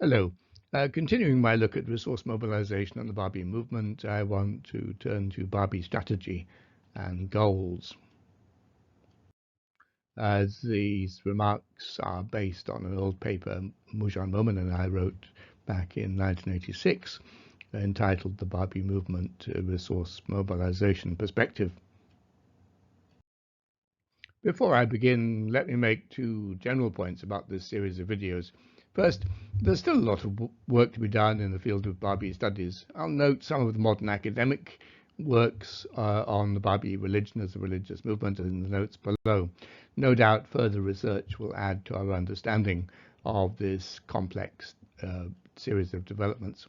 Hello. Continuing my look at resource mobilization and the Babi movement, I want to turn to Babi strategy and goals. As these remarks are based on an old paper Moojan, Momen and I wrote back in 1986, entitled The Babi Movement, Resource Mobilization Perspective. Before I begin, let me make two general points about this series of videos. First, there's still a lot of work to be done in the field of Babi studies. I'll note some of the modern academic works on the Babi religion as a religious movement in the notes below. No doubt further research will add to our understanding of this complex series of developments.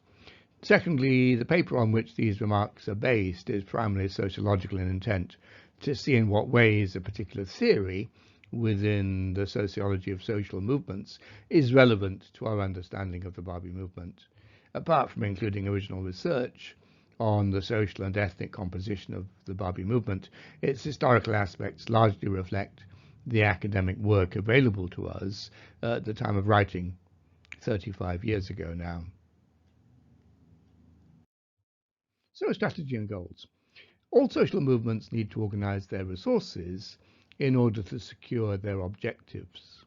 Secondly, the paper on which these remarks are based is primarily sociological in intent, to see in what ways a particular theory within the sociology of social movements is relevant to our understanding of the Babi movement. Apart from including original research on the social and ethnic composition of the Babi movement, its historical aspects largely reflect the academic work available to us at the time of writing 35 years ago now. So, strategy and goals. All social movements need to organize their resources in order to secure their objectives.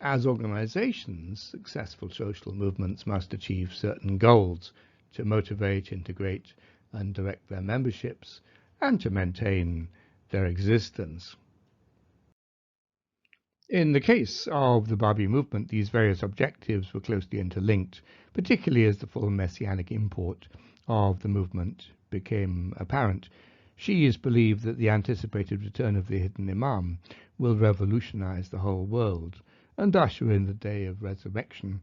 As organizations, successful social movements must achieve certain goals to motivate, integrate, and direct their memberships, and to maintain their existence. In the case of the Babi movement, these various objectives were closely interlinked, particularly as the full Messianic import of the movement became apparent. Shi'is believe that the anticipated return of the hidden Imam will revolutionize the whole world and usher in the day of resurrection.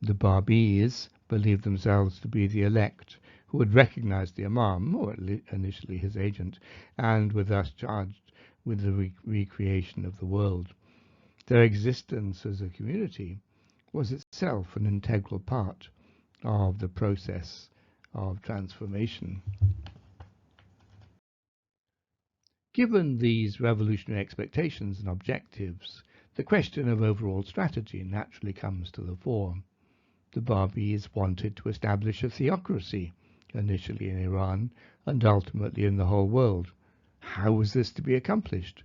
The Babis believe themselves to be the elect who would recognize the Imam, or initially his agent, and were thus charged with the recreation of the world. Their existence as a community was itself an integral part of the process of transformation. Given these revolutionary expectations and objectives, the question of overall strategy naturally comes to the fore. The Babis wanted to establish a theocracy, initially in Iran and ultimately in the whole world. How was this to be accomplished?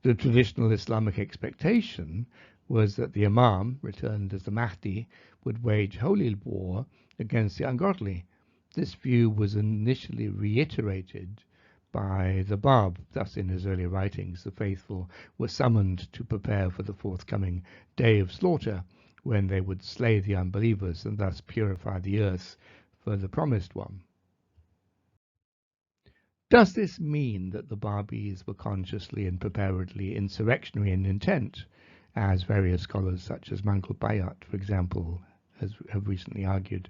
The traditional Islamic expectation was that the Imam, returned as the Mahdi, would wage holy war against the ungodly. This view was initially reiterated by the Bāb. Thus, in his early writings, the faithful were summoned to prepare for the forthcoming day of slaughter, when they would slay the unbelievers and thus purify the earth for the promised one. Does this mean that the Babis were consciously and preparedly insurrectionary in intent, as various scholars such as Mankel Bayat, for example, have recently argued?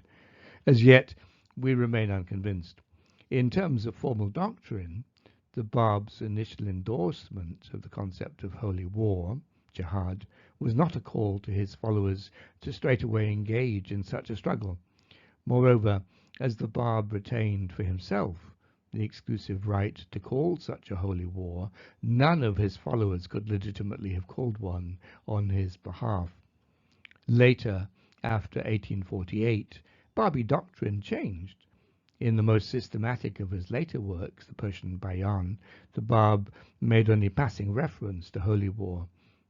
As yet, we remain unconvinced. In terms of formal doctrine, the Bab's initial endorsement of the concept of holy war, jihad, was not a call to his followers to straightaway engage in such a struggle. Moreover, as the Bāb retained for himself the exclusive right to call such a holy war, none of his followers could legitimately have called one on his behalf. Later, after 1848, Babi doctrine changed. In the most systematic of his later works, the Persian Bayan, the Bāb made only passing reference to holy war.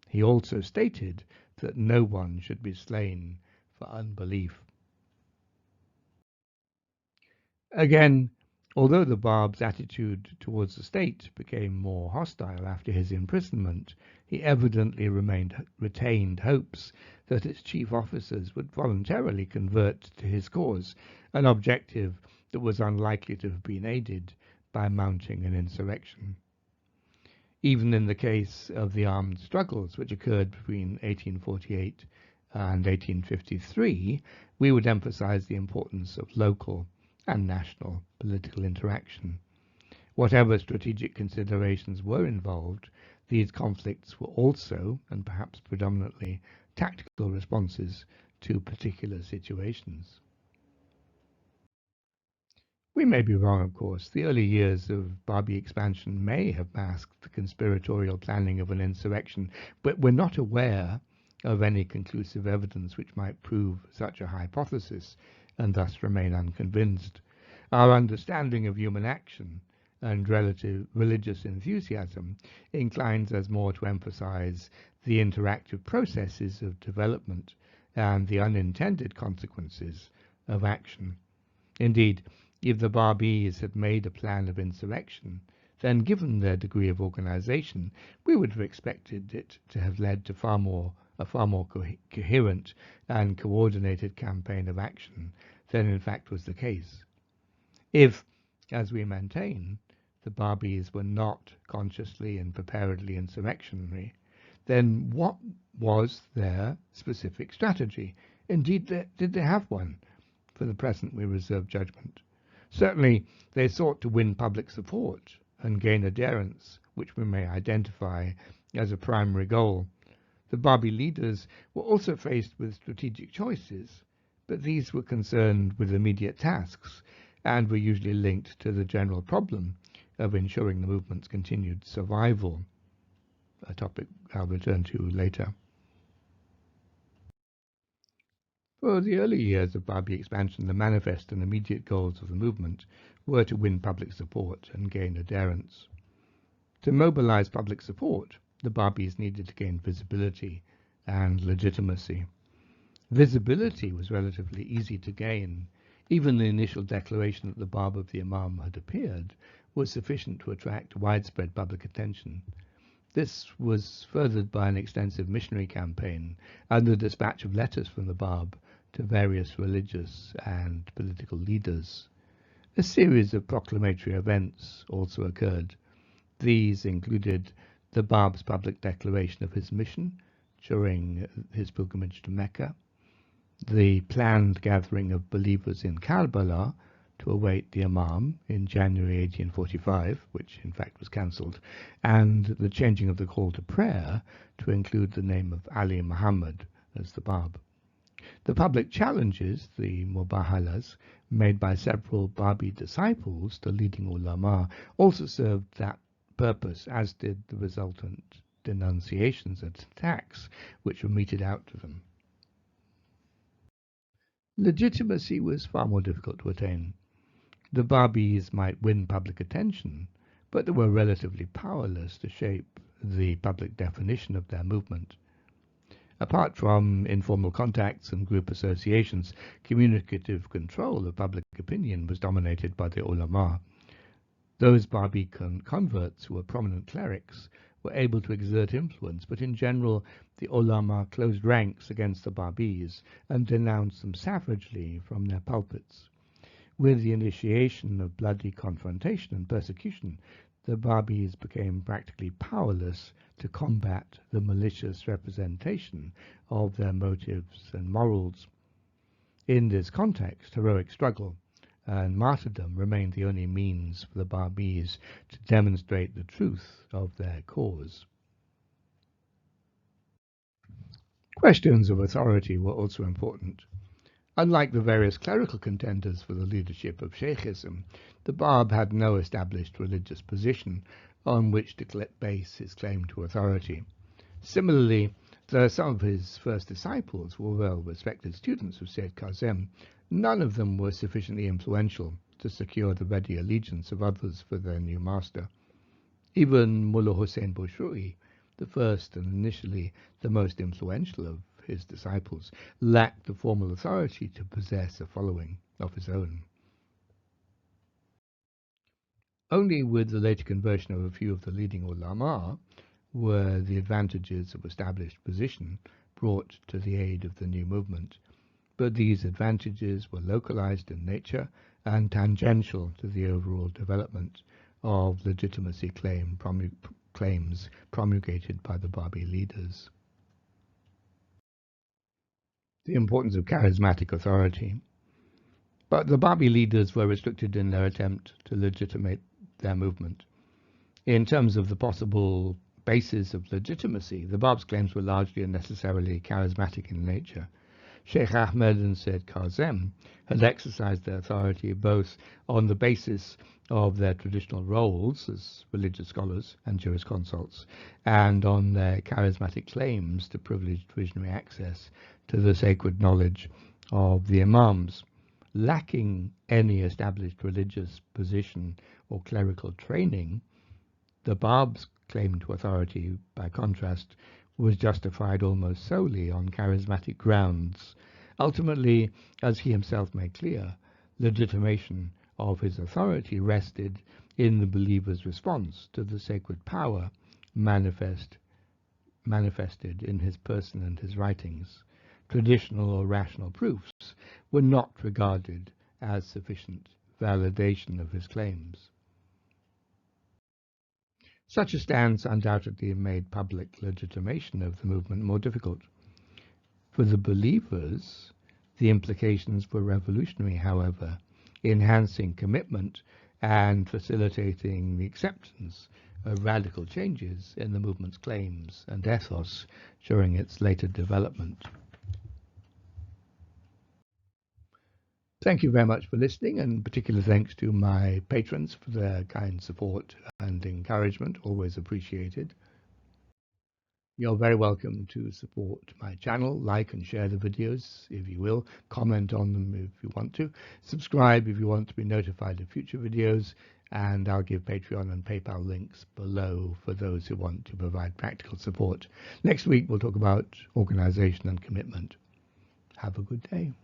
He also stated that no one should be slain for unbelief. Again, although the Bāb's attitude towards the state became more hostile after his imprisonment, he evidently retained hopes that its chief officers would voluntarily convert to his cause, an objective that was unlikely to have been aided by mounting an insurrection. Even in the case of the armed struggles which occurred between 1848 and 1853, we would emphasize the importance of local and national political interaction. Whatever strategic considerations were involved, these conflicts were also, and perhaps predominantly, tactical responses to particular situations. We may be wrong, of course. The early years of Babi expansion may have masked the conspiratorial planning of an insurrection, but we're not aware of any conclusive evidence which might prove such a hypothesis, and thus remain unconvinced. Our understanding of human action and relative religious enthusiasm inclines us more to emphasize the interactive processes of development and the unintended consequences of action. Indeed, if the Babis had made a plan of insurrection, then given their degree of organization, we would have expected it to have led to a far more coherent and coordinated campaign of action than in fact was the case. If, as we maintain, the Babis were not consciously and preparedly insurrectionary, then what was their specific strategy? Indeed, did they have one? For the present, we reserve judgment. Certainly, they sought to win public support and gain adherence, which we may identify as a primary goal. The Babi leaders were also faced with strategic choices, but these were concerned with immediate tasks and were usually linked to the general problem of ensuring the movement's continued survival, a topic I'll return to later. For the early years of Babi expansion, the manifest and immediate goals of the movement were to win public support and gain adherence. To mobilize public support, the Babis needed to gain visibility and legitimacy. Visibility was relatively easy to gain. Even the initial declaration that the Bab of the Imam had appeared was sufficient to attract widespread public attention. This was furthered by an extensive missionary campaign and the dispatch of letters from the Bab to various religious and political leaders. A series of proclamatory events also occurred. These included the Bab's public declaration of his mission during his pilgrimage to Mecca, the planned gathering of believers in Karbala to await the Imam in January 1845, which in fact was cancelled, and the changing of the call to prayer to include the name of Ali Muhammad as the Bab. The public challenges, the mubahalas, made by several Babi disciples to leading ulama, also served that purpose, as did the resultant denunciations and attacks which were meted out to them. Legitimacy was far more difficult to attain. The Babis might win public attention, but they were relatively powerless to shape the public definition of their movement. Apart from informal contacts and group associations, communicative control of public opinion was dominated by the ulama. Those Babi converts who were prominent clerics were able to exert influence, but in general the ulama closed ranks against the Babis and denounced them savagely from their pulpits. With the initiation of bloody confrontation and persecution, the Babis became practically powerless to combat the malicious representation of their motives and morals. In this context, heroic struggle and martyrdom remained the only means for the Babis to demonstrate the truth of their cause. Questions of authority were also important. Unlike the various clerical contenders for the leadership of Shi'ism, the Bab had no established religious position on which to base his claim to authority. Similarly, though some of his first disciples were well-respected students of Sayyid Kazem, none of them were sufficiently influential to secure the ready allegiance of others for their new master. Even Mullah Hussein Bushrui, the first and initially the most influential of his disciples, lacked the formal authority to possess a following of his own. Only with the later conversion of a few of the leading ulama were the advantages of established position brought to the aid of the new movement, but these advantages were localized in nature and tangential to the overall development of legitimacy claims promulgated by the Babi leaders. The importance of charismatic authority. But the Babi leaders were restricted in their attempt to legitimate their movement. In terms of the possible basis of legitimacy, the Bab's claims were largely and necessarily charismatic in nature. Sheikh Ahmed and Sayyid Kazem had exercised their authority both on the basis of their traditional roles as religious scholars and jurisconsults, and on their charismatic claims to privileged visionary access to the sacred knowledge of the Imams. Lacking any established religious position or clerical training, the Bab's claim to authority, by contrast, was justified almost solely on charismatic grounds. Ultimately, as he himself made clear, legitimation of his authority rested in the believer's response to the sacred power manifested in his person and his writings. Traditional or rational proofs were not regarded as sufficient validation of his claims. Such a stance undoubtedly made public legitimation of the movement more difficult. For the believers, the implications were revolutionary, however, enhancing commitment and facilitating the acceptance of radical changes in the movement's claims and ethos during its later development. Thank you very much for listening, and particular thanks to my patrons for their kind support and encouragement, always appreciated. You're very welcome to support my channel, like and share the videos if you will, comment on them if you want to, subscribe if you want to be notified of future videos, and I'll give Patreon and PayPal links below for those who want to provide practical support. Next week we'll talk about organization and commitment. Have a good day.